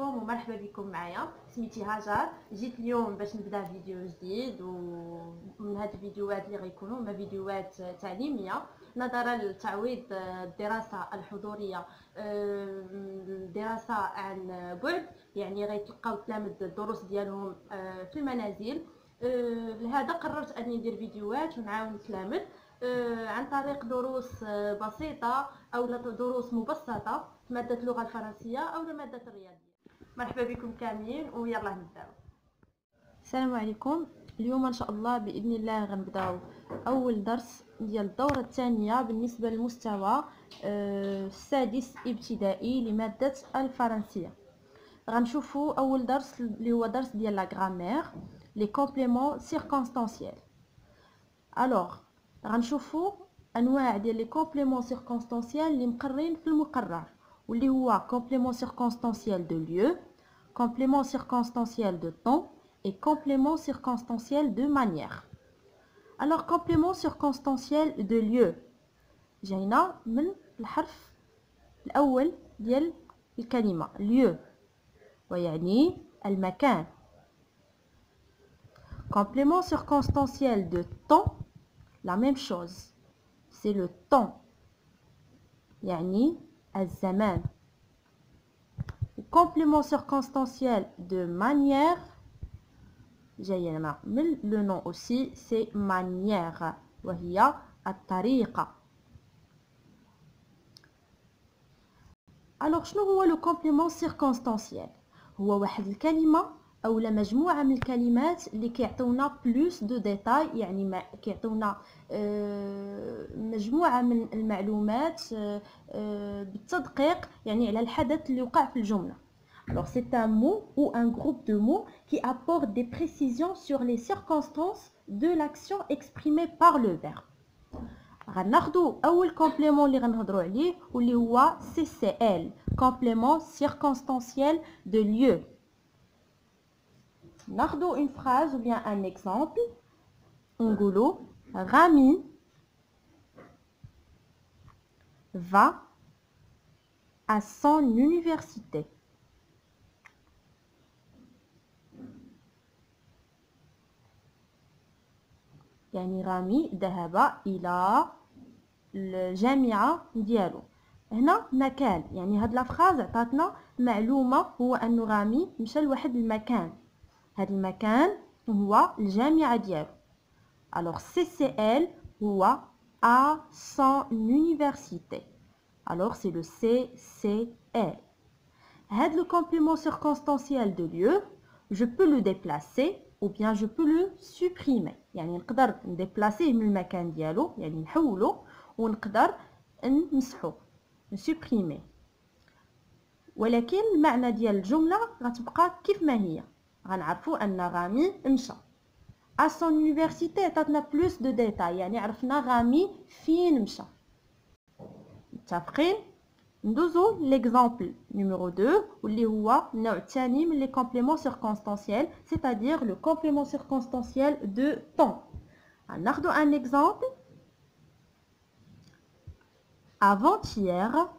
ومرحبا بكم معايا. سميتي هاجر، جيت اليوم باش نبدا فيديو جديد، ومن هاد الفيديوهات اللي غيكونوا هما فيديوهات تعليميه نظرا لتعويض الدراسه الحضوريه، الدراسه عن بعد. يعني غيتلقاو التلاميذ الدروس ديالهم في المنازل. لهذا قررت اني ندير فيديوهات ونعاون التلاميذ عن طريق دروس بسيطه او دروس مبسطه في ماده اللغه الفرنسيه او ماده الرياضيات. مرحبا بكم كاملين ويلا نبداو. السلام عليكم. اليوم ان شاء الله باذن الله غنبداو اول درس ديال الدوره الثانيه بالنسبه للمستوى السادس ابتدائي لماده الفرنسيه. غنشوفوا اول درس اللي هو درس ديال لا غرامير، لي كومبليمون سيركونستانسييل. الوغ غنشوفوا انواع ديال لي كومبليمون سيركونستانسييل اللي مقررين في المقرر، واللي هو complément circonstanciel de lieu, complément circonstanciel de temps et complément circonstanciel de manière. Alors complément circonstanciel de lieu جاينا من الحرف الأول ديال الكلمة lieu ويعني المكان. Complément circonstanciel de temps, la même chose, c'est le temps يعني الزمان. Complément circonstanciel de manière جاينا من le nom aussi, c'est manière وهي الطريقة. Alors شنو هو le complément circonstanciel؟ هو واحد الكلمة أو مجموعة من الكلمات اللي كيعطيونا بلوس دو ديتاي، يعني كيعطيونا مجموعة من المعلومات بالتدقيق يعني على الحدث اللي وقع في الجملة. Alors c'est un mot ou un groupe de mots qui apporte des précisions sur les circonstances de l'action exprimée par le verbe. غناخدو أول كومبليمون اللي غنهضروا عليه واللي هو CCL, complément circonstanciel de lieu. ناخدو une phrase ou bien un exemple. نقولو Rami va à son université. يعني رامي ذهب إلى الجامعة ديالو. هنا مكان، يعني هاد لا فراز عطاتنا معلومة، هو أنه رامي مشى لواحد المكان، هاد المكان هو الجامعة ديالو. Alors CCL هو à son université. Alors c'est le CCL. هاد le complément circonstanciel de lieu, je peux le déplacer ou bien je peux le supprimer. يعني نقدر نديبلاسيه من المكان ديالو، يعني نحولو، ونقدر نمسحو نسوبريمي، ولكن المعنى ديال الجملة غتبقى كيف ما هي. غنعرفوا أن رامي مشى. à son université عطاتنا بلوس دو ديتاي، يعني عرفنا رامي فين مشى. متفقين؟ ندوزو ليكزامبل نيميرو 2 واللي هو النوع الثاني من لي كومبليمون سيركونستانسييل، c'est-à-dire le complément circonstanciel de temps. ناخدو un exemple. Avant-hier,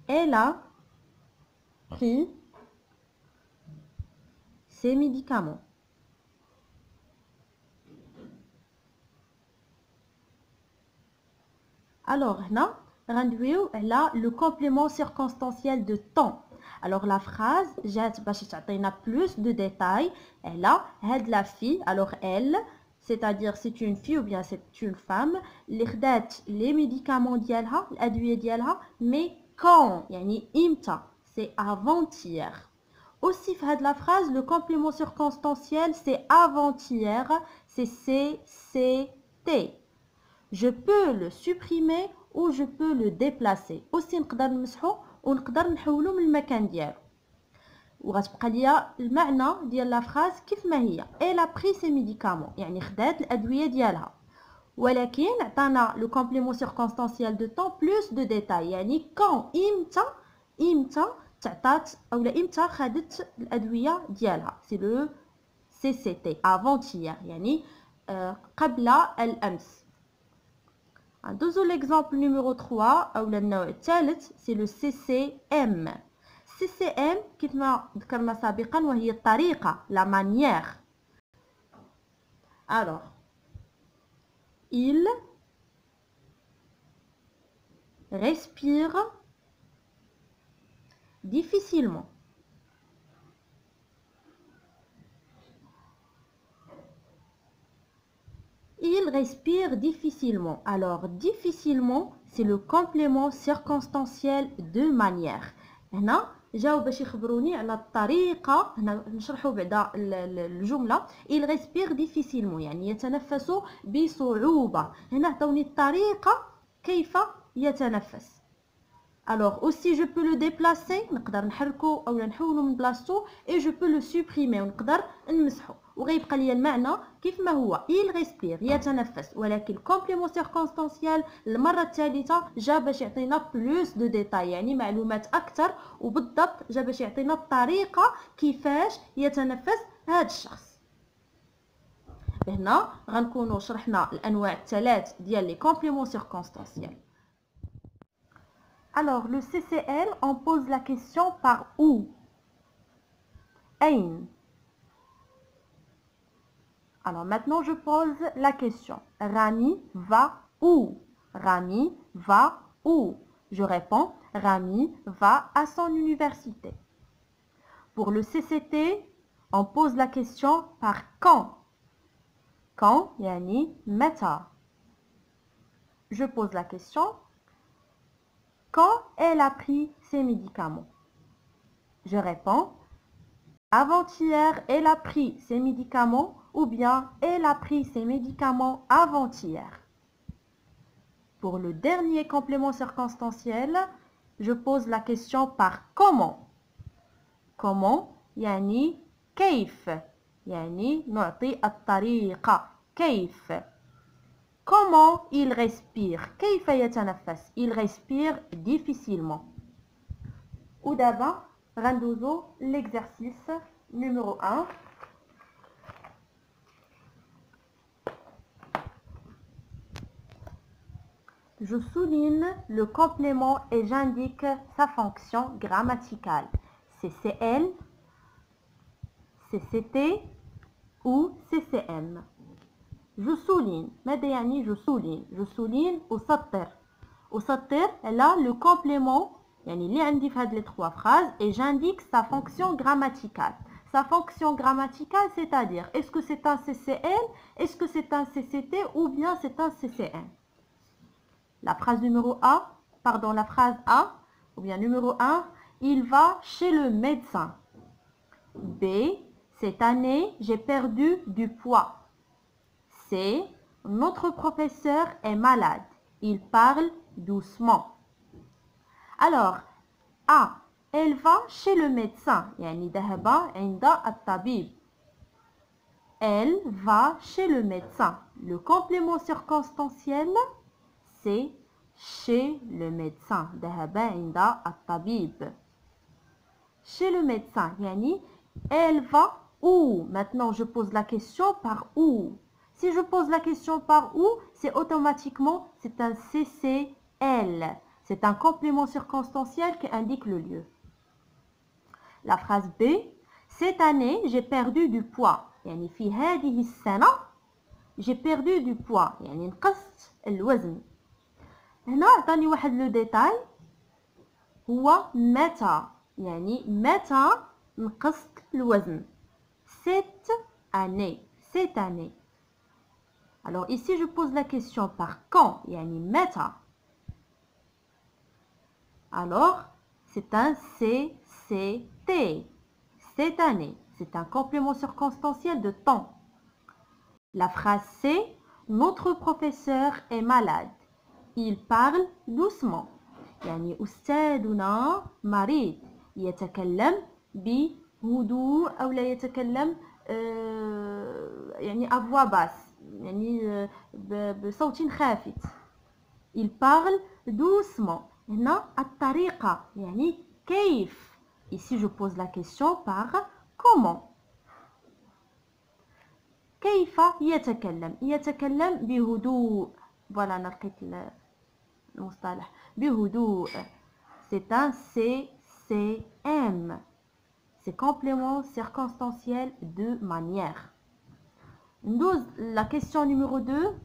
elle a pris ses médicaments. Alors, هنا غندويو على le complément circonstanciel de temps. Alors la phrase جات باش تعطينا plus de détails على هاد la fille. Alors elle, c'est-à-dire c'est une fille ou bien c'est une femme اللي خدات les médicaments ديالها، الأدوية ديالها، mais quand يعني إمتى، c'est avant-hier. Aussi في هاد la phrase le complément circonstanciel c'est avant-hier, c'est CCT. Je peux le supprimer ou je peux le déplacer. aussi نقدر نمسحو ونقدر نحولو من المكان ديالو، وغتبقى ليا المعنى ديال لا فراز كيف ما هي. elle a pris ses médicaments يعني خدات الادويه ديالها، ولكن عطانا لو كومبليمون سيركونستانسيال دو طون بلوس دو ديتاي، يعني كون امتى تعطات اولا امتى خدت الادويه ديالها. سي لو سي سي تي avant-hier يعني قبل الامس. ندوزو l'exemple numéro 3 أو النوع الثالث c'est le CCM. CCM كما ذكرنا سابقا وهي الطريقة la manière. Alors il respire difficilement. Il respire difficilement. Alors, difficilement, c'est le complément circonstanciel de manière. هنا جاو باش يخبروني على الطريقة. هنا نشرحوا بعدا الجملة. Il respire difficilement يعني يتنفس بصعوبة. هنا عطوني الطريقة كيف يتنفس. Alors aussi je peux le déplacer. نقدر نحركو أو نحولو من بلاصتو. Et je peux le supprimer. ونقدر نمسحو. وغيبقى لي المعنى كيف ما هو. il respire يتنفس ولكن complément circonstanciel المرة الثالثة جا باش يعطينا plus de détails يعني معلومات أكثر وبالضبط جا باش يعطينا الطريقة كيفاش يتنفس هذا الشخص. هنا غنكونوا شرحنا الأنواع الثلاث ديال لي compléments circonstanciels. Alors le CCL on pose la question par où. أين. Alors maintenant je pose la question. Rami va où? Rami va où? Je réponds, Rami va à son université. Pour le CCT, on pose la question par quand. Quand, yani meta. Je pose la question. Quand elle a pris ses médicaments? Je réponds, avant-hier, elle a pris ses médicaments ou bien elle a pris ses médicaments avant-hier. Pour le dernier complément circonstanciel, je pose la question par comment. Comment يعني كيف يعني نعطي الطريقة كيف. Comment il respire كيف يتنفس. Il respire difficilement. ودابا غندوزو l'exercice numéro 1. Je souligne le complément et j'indique sa fonction grammaticale. CCL, CCT ou CCM. Je souligne. ماذا يعني je souligne. Je souligne أسطر. أسطر là le complément يعني اللي عندي في هاد les trois phrases et j'indique sa fonction grammaticale. Sa fonction grammaticale, c'est-à-dire est-ce que c'est un CCL, est-ce que c'est un CCT ou bien c'est un CCN. La phrase numéro A, pardon, la phrase A, ou bien numéro 1, il va chez le médecin. B, cette année, j'ai perdu du poids. C, notre professeur est malade. Il parle doucement. Alors, A, elle va chez le médecin. يعني ذهب عند الطبيب. Elle va chez le médecin. Le complément circonstanciel, c'est chez le médecin. ذهب عند الطبيب. Chez le médecin. يعني elle va où? Maintenant, je pose la question par où. Si je pose la question par où, c'est automatiquement, c'est un CCL. C'est un complément circonstanciel qui indique le lieu. La phrase B, cette année, j'ai perdu du poids. يعني في هذه السنة j'ai perdu du poids. يعني نقصت الوزن. هنا عطاني واحد لو ديتاي هو متى. يعني متى نقصت الوزن. Cette année. Cette année. Alors ici, je pose la question par quand. يعني متى. Alors, c'est un CCT. Cette année, c'est un complément circonstanciel de temps. La phrase C, notre professeur est malade. Il parle doucement. يعني أستاذنا مريض. يتكلم بهدوء أو لا يتكلم يعني à voix basse. يعني بصوت خافت. Il parle doucement. هنا الطريقة يعني كيف. Ici je pose la question par comment. كيف يتكلم. يتكلم بهدوء. فوالا انا لقيت المصطلح بهدوء. c'est un CCM. c'est complément circonstanciel de manière. La question numéro 2.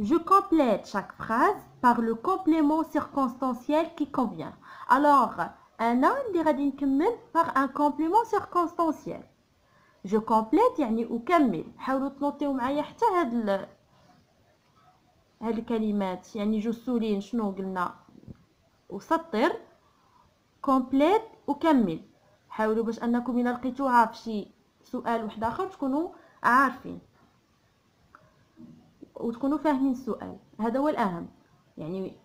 Je complète chaque phrase par le complément circonstanciel qui convient. Alors, أنا اللي غادي نكمل par un complément circonstanciel. Je complète يعني أكمل. حاولوا تنوطيو معايا حتى هاد الكلمات. يعني جوج سولين شنو قلنا؟ وسطر complète وكمل. حاولوا باش أنكم إلا لقيتوها في شي سؤال واحد آخر تكونوا عارفين وتكونوا فاهمين السؤال. هذا هو الأهم. يعني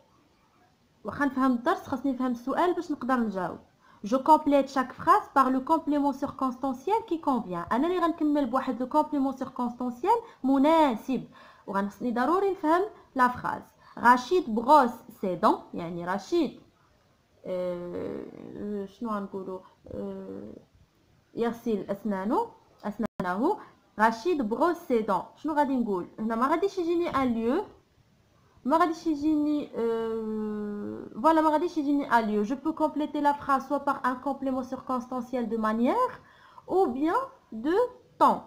واخا نفهم الدرس خاصني نفهم السؤال باش نقدر نجاوب. Je complète chaque phrase par le complément circonstanciel qui convient. أنا اللي غنكمل بواحد لو complément circonstanciel مناسب وغنخصني ضروري نفهم لا فراز. رشيد بغوس سي دون يعني رشيد شنو غنقولوا يغسل أسنانه. رشيد بغوس سي دون. شنو غادي نقول هنا؟ ما غاديش يجيني ان ليو، ما غاديش يجيني voilà ما غاديش يجيني un lieu. Je peux compléter la phrase soit par un complément circonstanciel de manière ou bien de temps.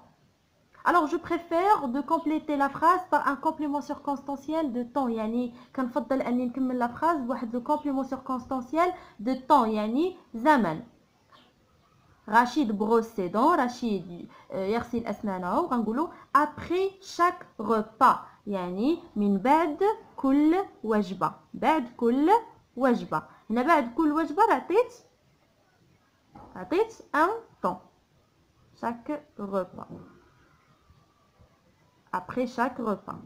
Alors je préfère de compléter la phrase par un complément circonstanciel de temps. يعني كنفضل اني نكمل لا phrase بواحد le complément circonstanciel de temps يعني زمن. رشيد بروس سي دون. رشيد يغسل أسنانه. غنقولوا après chaque repas يعني من بعد كل وجبة. بعد كل وجبة. هنا بعد كل وجبة عطيت un temps. chaque repas. après chaque repas.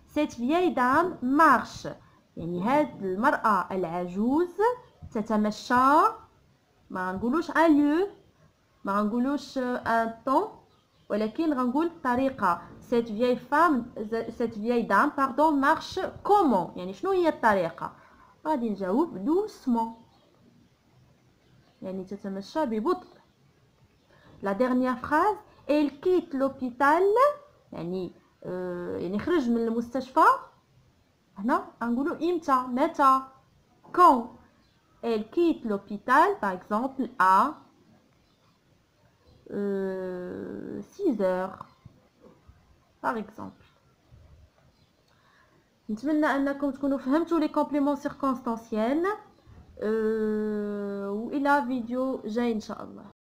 cette vieille dame marche يعني هاد المرأة العجوز تتمشى. ما نقولوش un lieu، ما غنقولوش un temps، ولكن غنقول طريقة. cette vieille dame marche comment يعني شنو هي الطريقة؟ غادي نجاوب doucement يعني تتمشى ببطء. la dernière phrase elle quitte l'hôpital يعني يعني خرج من المستشفى. هنا غنقولوا امتى متى quand. elle quitte l'hôpital par exemple à 6 heures par exemple. نتمنى انكم تكونوا فهمتوا لي كومبليمون سيركونستانسيال والى فيديو جاي ان شاء الله.